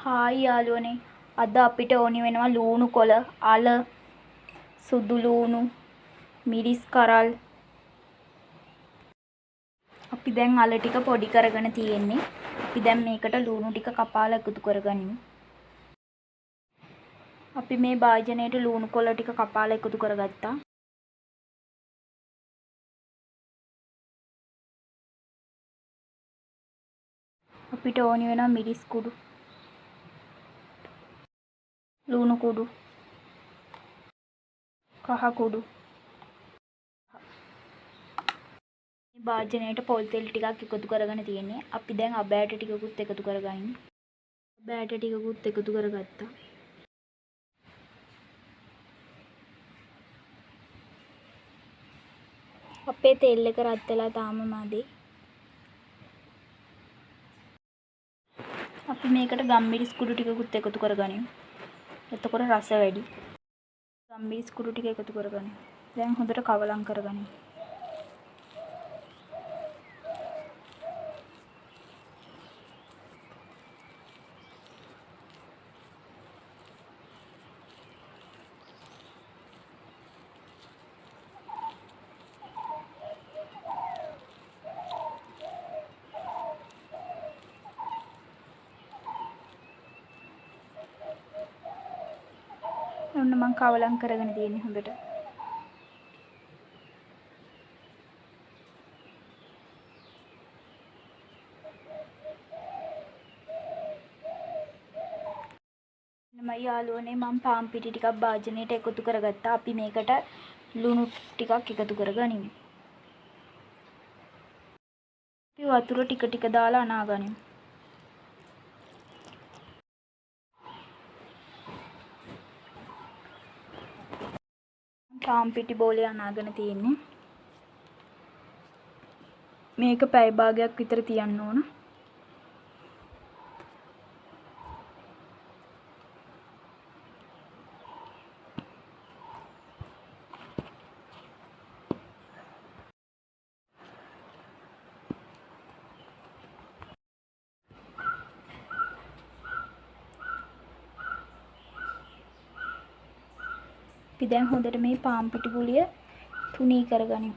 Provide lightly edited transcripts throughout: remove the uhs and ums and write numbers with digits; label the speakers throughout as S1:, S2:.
S1: Hi යාළුවනේ, අද අපිට ඕනි වෙනවා ලූණු කොළ, අල, සුදු ලූණු, මිරිස් කරල්. අපි දැන් අල ටික පොඩි කරගෙන තියෙන්නේ. අපි දැන් මේකට ලූණු ටික කපාලා එකතු කරගනිමු. අපි මේ භාජනයට ලූණු කොළ ටික කපාලා එකතු කරගත්තා. අපිට ඕනි වෙනවා මිරිස් කුඩු, ලූණු කුඩු, කහ කුඩු. මේ භාජනයට පොල් තෙල් ටිකක් එකතු කරගෙන තියෙන්නේ. අපි දැන් අබෑට ටිකකුත් එකතු කරගනිමු. අබෑට ටිකකුත් එකතු කරගත්තා. අපේ තෙල් එක රත් වෙලා තාම මදි. අපි මේකට ගම්මිරිස් කුඩු ටිකකුත් එකතු කරගනිමු. එතකොට රස වැඩි. ගම්මිරිස් කුඩු ටික එකතු කරගනිමු. දැන් හොඳට කවලම් කරගනිමු. ඔන්න මං කවලම් කරගෙන තියෙන්නේ හොඳට. මම යාළුවනේ මම පාන් පිටි ටිකක් භාජනයට එකතු කරගත්තා. අපි මේකට ලුණු ටිකක් එකතු කරගනිමු. අපි වතුර ටික ටික දාලා අනාගනිමු. පාන් පිටි බෝලේ අනාගෙන තියෙන්නේ. මේක පැය භාගයක් විතර තියන්න ඕන. අපි දැන් හොඳට මේ පාන් පිටි ගුලිය තුනී කරගනිමු.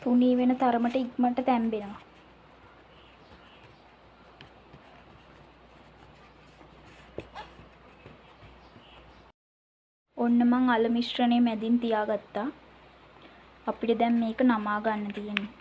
S1: තුනී වෙන තරමට ඉක්මනට තැම්බෙනවා. ඔන්න මං අල මිශ්‍රණය මැදින් තියාගත්තා. අපිට දැන් මේක නමා ගන්න තියෙනවා.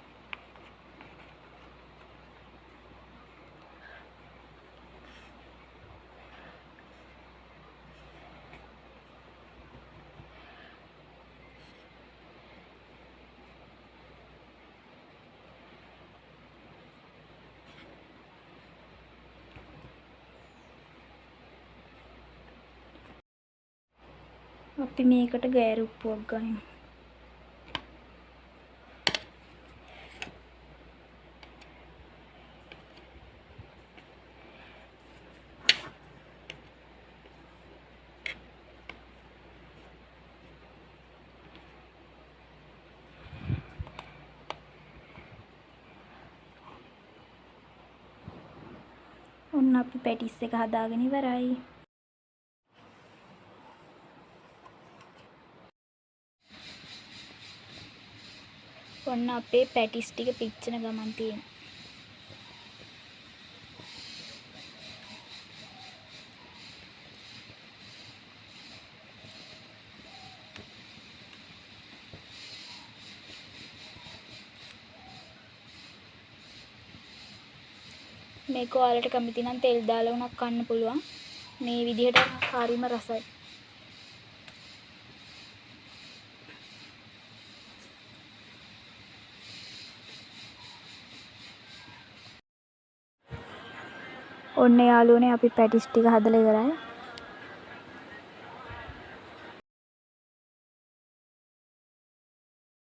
S1: අපි මේකට ගෑරුප්පුවක් ගනිමු. ඔන්න අපි පැටිස් එක හදාගෙන ඉවරයි. ඔන්න අපේ පැටිස් ටික පිච්චෙන ගමන් තියෙනවා. මේක ඔයාලට කැමති නම් තෙල් දාලා උනක් කන්න පුළුවන්. මේ විදිහට හරිම රසයි. ඔන්න යාළුවනේ අපි පැටිස් ටික හදලා ඉවරයි.